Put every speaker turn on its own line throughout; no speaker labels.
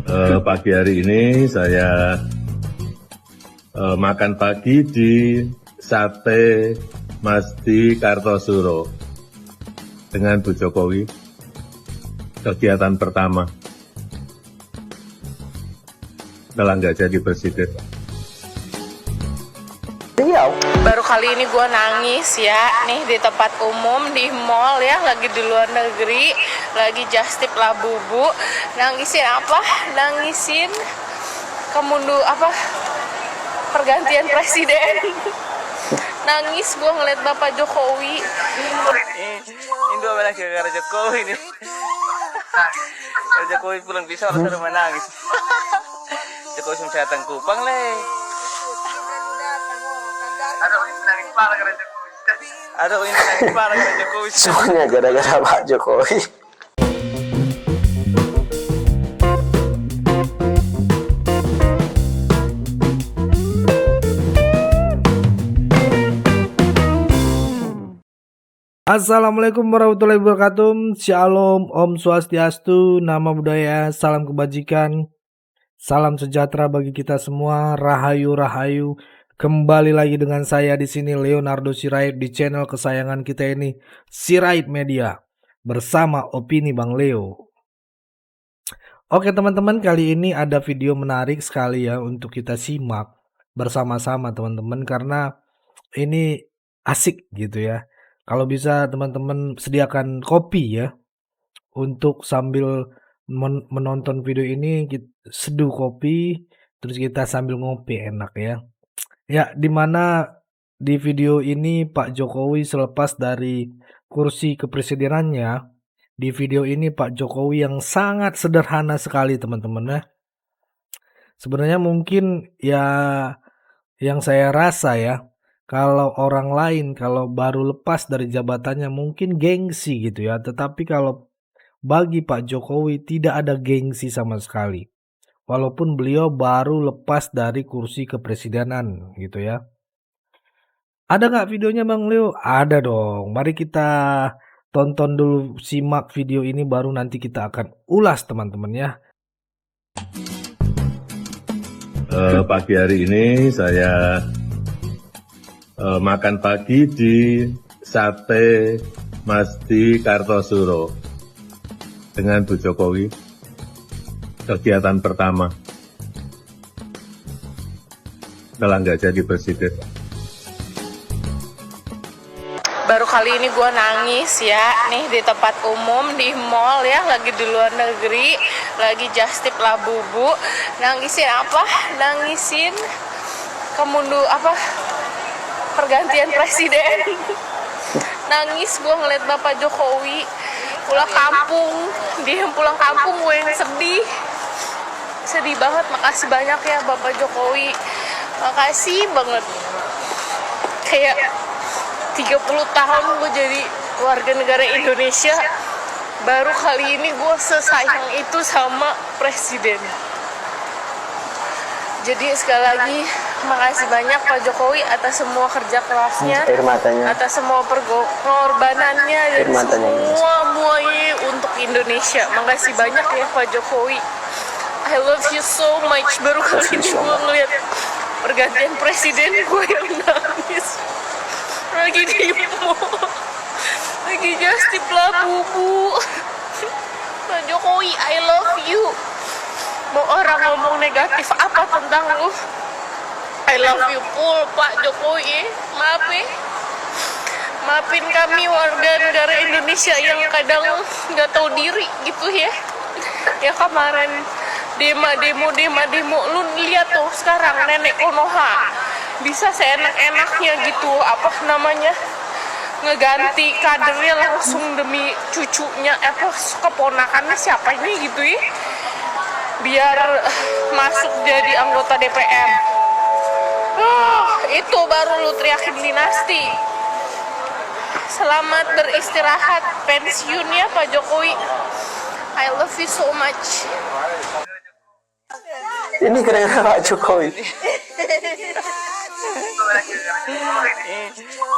Pagi hari ini saya makan pagi di Sate Masdi Kartosuro dengan Bu Jokowi. Kegiatan pertama setelah nggak jadi presiden.
Baru kali ini gue nangis ya, nih di tempat umum, di mall ya, lagi di luar negeri, lagi just tip Labubu. Nangisin apa? Nangisin pergantian presiden. Nangis gue ngeliat Bapak Jokowi.
Indo lagi gara Jokowi nih. Kalau Jokowi pulang bisa harus rumah nangis. Jokowi sudah datang Kupang le. Aduh ini nangis parah gara Jokowi.
Semuanya gara-gara Pak Jokowi.
Assalamualaikum warahmatullahi wabarakatuh. Shalom, Om Swastiastu, Nama Budaya, salam kebajikan, salam sejahtera bagi kita semua. Rahayu rahayu. Kembali lagi dengan saya di sini Leonardo Sirait di channel kesayangan kita ini, Sirait Media, bersama opini Bang Leo. Oke teman-teman, kali ini ada video menarik sekali ya untuk kita simak bersama-sama teman-teman, karena ini asik gitu ya. Kalau bisa teman-teman sediakan kopi ya, untuk sambil menonton video ini, seduh kopi, terus kita sambil ngopi, enak ya. Ya, dimana di video ini Pak Jokowi selepas dari kursi kepresidenannya, di video ini Pak Jokowi yang sangat sederhana sekali teman-teman ya. Sebenarnya mungkin ya yang saya rasa ya, kalau orang lain kalau baru lepas dari jabatannya mungkin gengsi gitu ya. Tetapi kalau bagi Pak Jokowi tidak ada gengsi sama sekali. Walaupun beliau baru lepas dari kursi kepresidenan gitu ya. Ada nggak videonya Bang Leo? Ada dong. Mari kita tonton dulu, simak video ini baru nanti kita akan ulas teman-teman ya.
Pagi hari ini saya makan pagi di Sate Masdi Kartosuro dengan Bu Jokowi. Kegiatan pertama setelah nggak jadi presiden.
Baru kali ini gue nangis ya, nih di tempat umum, di mall ya, lagi di luar negeri, lagi just tip Labubu. Nangisin apa? Nangisin pergantian presiden. Nangis gue ngeliat Bapak Jokowi pulang kampung, dia pulang kampung, gue yang sedih banget. Makasih banyak ya Bapak Jokowi, makasih banget. Kayak 30 tahun gue jadi warga negara Indonesia, baru kali ini gue sesayang itu sama presiden. Jadi sekali lagi makasih banyak Pak Jokowi atas semua kerja kerasnya, atas semua pengorbanannya, dan semuanya untuk Indonesia. Makasih banyak ya Pak Jokowi. I love you so much. Baru kali ini gue ngeliat pergantian presiden, gue yang nangis. Lagi di mall, lagi just tip Labubu. Pak Jokowi, I love you. Mau orang ngomong negatif apa tentang lu, I love you full Pak Jokowi. Maafin kami warga negara Indonesia yang kadang nggak tahu diri gitu ya. Ya kemarin demo, lu lihat tuh sekarang nenek Konoha bisa seenak-enaknya gitu, ngeganti kadernya langsung demi cucunya, keponakannya siapa ini gitu ya, biar masuk jadi anggota DPR. Itu baru lu teriakin dinasti. Selamat beristirahat pensiunnya Pak Jokowi. I love you so much.
Ini gara-gara Pak Jokowi.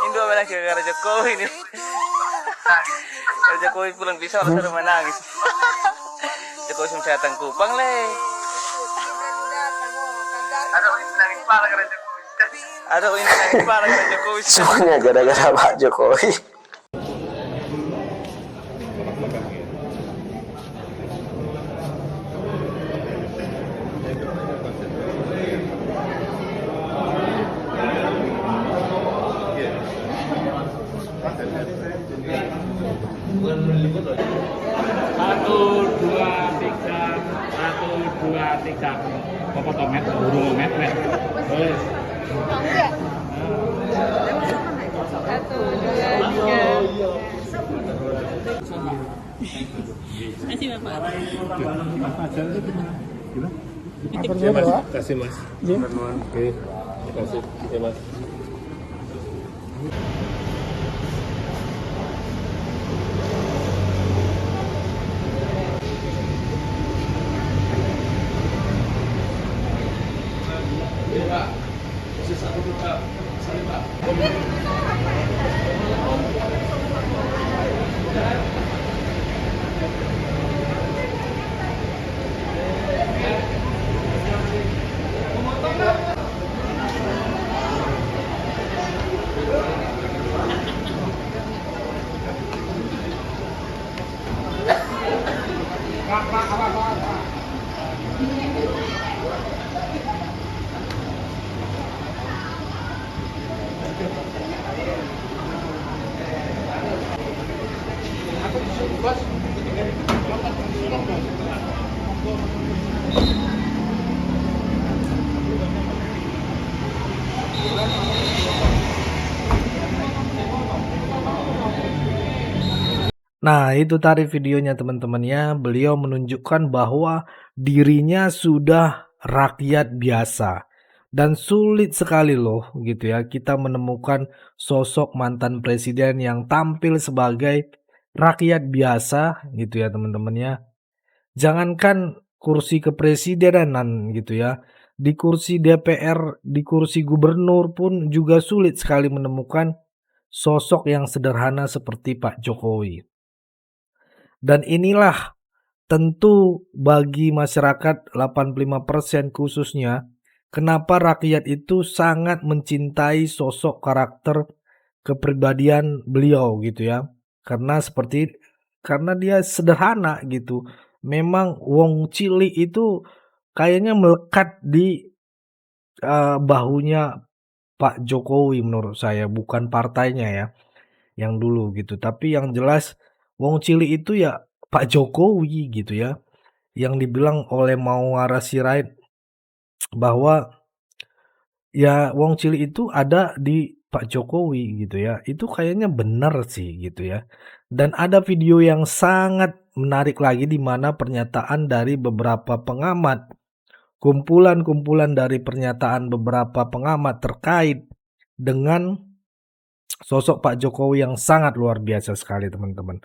Indo lagi gara Jokowi nih. Kalau Jokowi pulang bisa harus rumah nangis. Jokowi sudah datang Kupang le. Aduh ini nangis parah karena Jokowi.
Semuanya gara-gara Pak Jokowi.
Satu, dua, tiga. Kok foto met, burung met. Boleh.
Satu, dua, tiga. Kasih Bapak.
Kasih mas. Oke, kasih. Ya mas.
Nah, itu tadi videonya teman-teman ya. Beliau menunjukkan bahwa dirinya sudah rakyat biasa. Dan sulit sekali loh gitu ya, kita menemukan sosok mantan presiden yang tampil sebagai rakyat biasa gitu ya teman-teman ya. Jangankan kursi kepresidenan gitu ya, di kursi DPR, di kursi gubernur pun juga sulit sekali menemukan sosok yang sederhana seperti Pak Jokowi. Dan inilah tentu bagi masyarakat 85% khususnya, kenapa rakyat itu sangat mencintai sosok karakter kepribadian beliau gitu ya. Karena dia sederhana gitu. Memang wong cilik itu kayaknya melekat di bahunya Pak Jokowi menurut saya, bukan partainya ya yang dulu gitu. Tapi yang jelas wong cilik itu ya Pak Jokowi gitu ya. Yang dibilang oleh Mauwara Sirait bahwa ya wong cilik itu ada di Pak Jokowi gitu ya. Itu kayaknya benar sih gitu ya. Dan ada video yang sangat menarik lagi di mana pernyataan dari beberapa pengamat, kumpulan-kumpulan dari pernyataan beberapa pengamat terkait dengan sosok Pak Jokowi yang sangat luar biasa sekali teman-teman.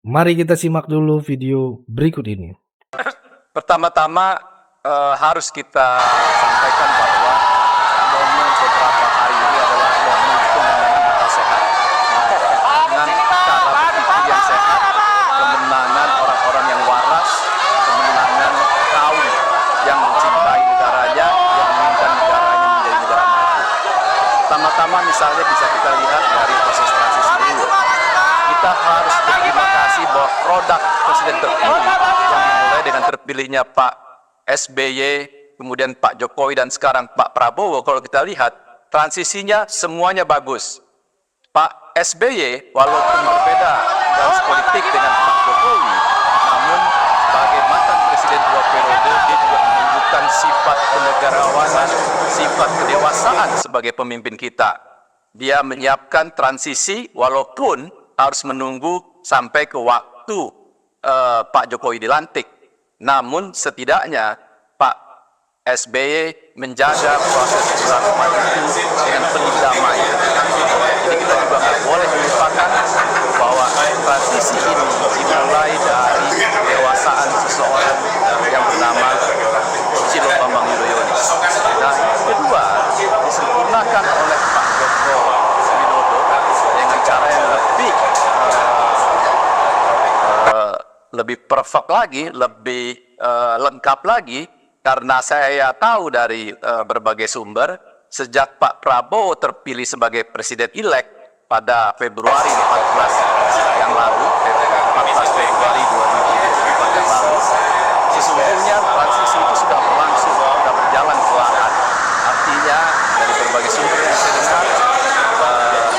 Mari kita simak dulu video berikut ini.
Pertama-tama harus kita sampaikan bahwa momen beberapa hari ini adalah momen kemenangan akal sehat. Dengan cara berpikir yang sehat, kemenangan orang-orang yang waras, kemenangan kaum yang mencintai negaranya, yang menginginkan negaranya menjadi negara maju. Pertama-tama misalnya bisa kita lihat dari proses transisi dulu. Kita harus berterima kasih bahwa produk presiden terpilih yang dimulai dengan terpilihnya Pak SBY, kemudian Pak Jokowi dan sekarang Pak Prabowo, kalau kita lihat transisinya semuanya bagus. Pak SBY walaupun berbeda garis politik dengan Pak Jokowi, namun sebagai mantan presiden 2 periode dia juga menunjukkan sifat kenegarawanan, sifat kedewasaan sebagai pemimpin kita. Dia menyiapkan transisi walaupun harus menunggu sampai ke waktu Pak Jokowi dilantik. Namun setidaknya Pak SBY menjaga proses keberlanjutan itu dengan penuh damai. Jadi kita juga nggak boleh melupakan bahwa transisi ini dimulai dari kedewasaan seseorang yang bernama Susilo Bambang Yudhoyono. Nah, kedua disempurnakan oleh Pak Joko Widodo dengan cara yang lebih perfect lagi, lebih lengkap lagi karena saya tahu dari berbagai sumber, sejak Pak Prabowo terpilih sebagai presiden-elek pada Februari 14 yang lalu, 14 Februari 2024 yang lalu, sesungguhnya transisi itu sudah berlangsung, sudah berjalan perlahan. Artinya dari berbagai sumber yang saya dengar,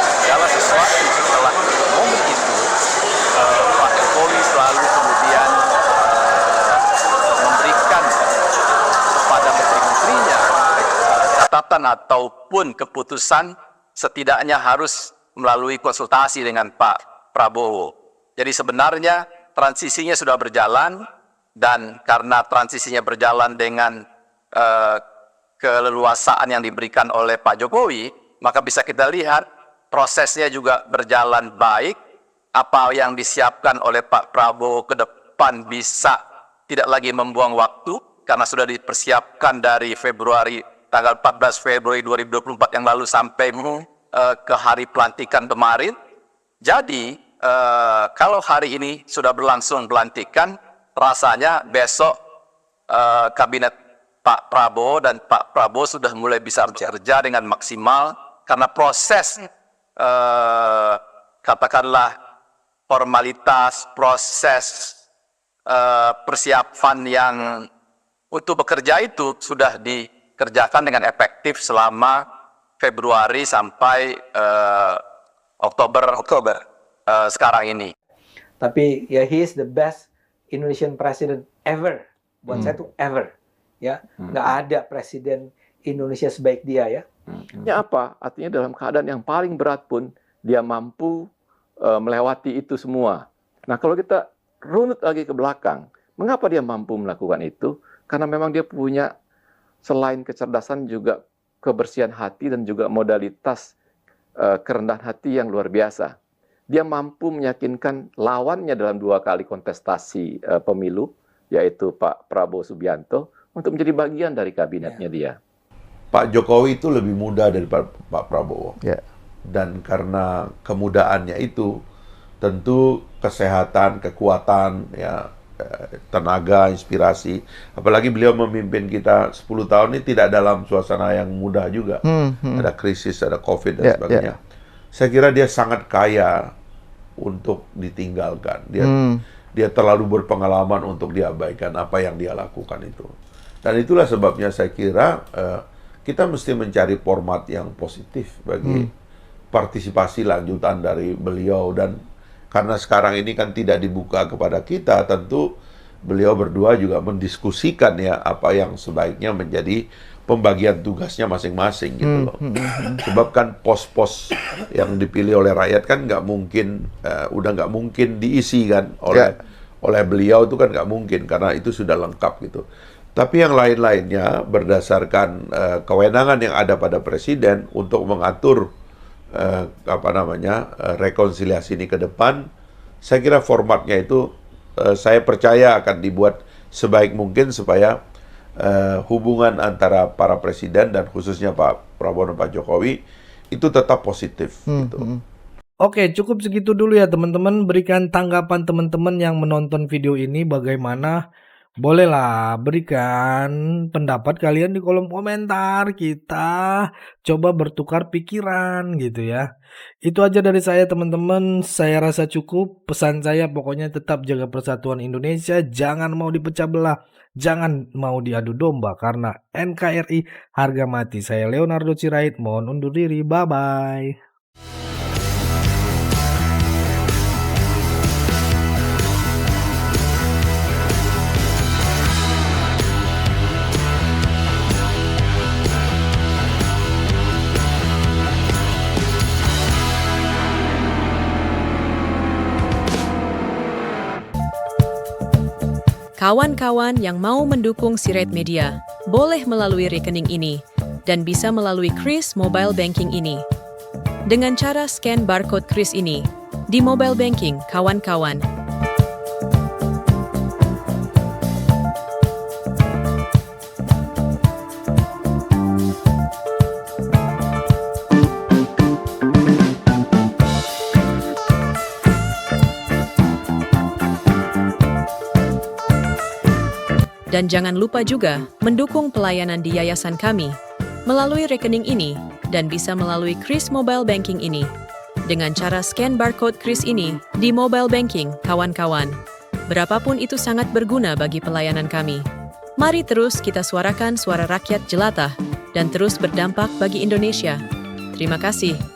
segala sesuatu setelah momen itu, Pak Jokowi selalu kemudian memberikan kepada menteri-menterinya catatan ataupun keputusan setidaknya harus melalui konsultasi dengan Pak Prabowo. Jadi sebenarnya transisinya sudah berjalan, dan karena transisinya berjalan dengan keleluasaan yang diberikan oleh Pak Jokowi, maka bisa kita lihat prosesnya juga berjalan baik. Apa yang disiapkan oleh Pak Prabowo ke depan bisa tidak lagi membuang waktu, karena sudah dipersiapkan dari tanggal 14 Februari 2024 yang lalu sampai ke hari pelantikan kemarin. Jadi kalau hari ini sudah berlangsung pelantikan, rasanya besok kabinet Pak Prabowo dan Pak Prabowo sudah mulai bisa bekerja dengan maksimal, karena proses katakanlah formalitas, proses persiapan yang untuk bekerja itu sudah dikerjakan dengan efektif selama Februari sampai Oktober sekarang ini.
Tapi ya, he is the best Indonesian president ever. Buat saya tuh ever. Ya, nggak ada presiden Indonesia sebaik dia ya.
Ya apa? Artinya dalam keadaan yang paling berat pun dia mampu melewati itu semua. Nah, kalau kita runut lagi ke belakang, mengapa dia mampu melakukan itu? Karena memang dia punya selain kecerdasan juga kebersihan hati dan juga modalitas kerendahan hati yang luar biasa. Dia mampu meyakinkan lawannya dalam 2 kali kontestasi pemilu, yaitu Pak Prabowo Subianto, untuk menjadi bagian dari kabinetnya dia.
Pak Jokowi itu lebih muda daripada Pak Prabowo. Dan karena kemudaannya itu, tentu kesehatan, kekuatan, ya, tenaga, inspirasi. Apalagi beliau memimpin kita 10 tahun ini tidak dalam suasana yang mudah juga. Ada krisis, ada COVID dan sebagainya. Saya kira dia sangat kaya untuk ditinggalkan. Dia terlalu berpengalaman untuk diabaikan apa yang dia lakukan itu. Dan itulah sebabnya saya kira kita mesti mencari format yang positif bagi partisipasi lanjutan dari beliau. Dan karena sekarang ini kan tidak dibuka kepada kita, tentu beliau berdua juga mendiskusikan ya apa yang sebaiknya menjadi pembagian tugasnya masing-masing gitu loh. Sebab kan pos-pos yang dipilih oleh rakyat kan nggak mungkin, udah nggak mungkin diisi kan oleh beliau, itu kan nggak mungkin karena itu sudah lengkap gitu. Tapi yang lain-lainnya berdasarkan kewenangan yang ada pada presiden untuk mengatur rekonsiliasi ini ke depan, saya kira formatnya itu saya percaya akan dibuat sebaik mungkin supaya hubungan antara para presiden dan khususnya Pak Prabowo dan Pak Jokowi itu tetap positif gitu.
Oke, cukup segitu dulu ya teman-teman. Berikan tanggapan teman-teman yang menonton video ini bagaimana. Bolehlah berikan pendapat kalian di kolom komentar. Kita coba bertukar pikiran gitu ya. Itu aja dari saya teman-teman. Saya rasa cukup. Pesan saya pokoknya tetap jaga persatuan Indonesia. Jangan mau dipecah belah. Jangan mau diadu domba karena NKRI harga mati. Saya Leonardo Sirait, mohon undur diri. Bye-bye.
Kawan-kawan yang mau mendukung Sirait Media, boleh melalui rekening ini, dan bisa melalui Kris Mobile Banking ini. Dengan cara scan barcode Kris ini, di mobile banking, kawan-kawan. Dan jangan lupa juga mendukung pelayanan di yayasan kami melalui rekening ini dan bisa melalui Kris Mobile Banking ini. Dengan cara scan barcode Kris ini di mobile banking, kawan-kawan. Berapapun itu sangat berguna bagi pelayanan kami. Mari terus kita suarakan suara rakyat jelata dan terus berdampak bagi Indonesia. Terima kasih.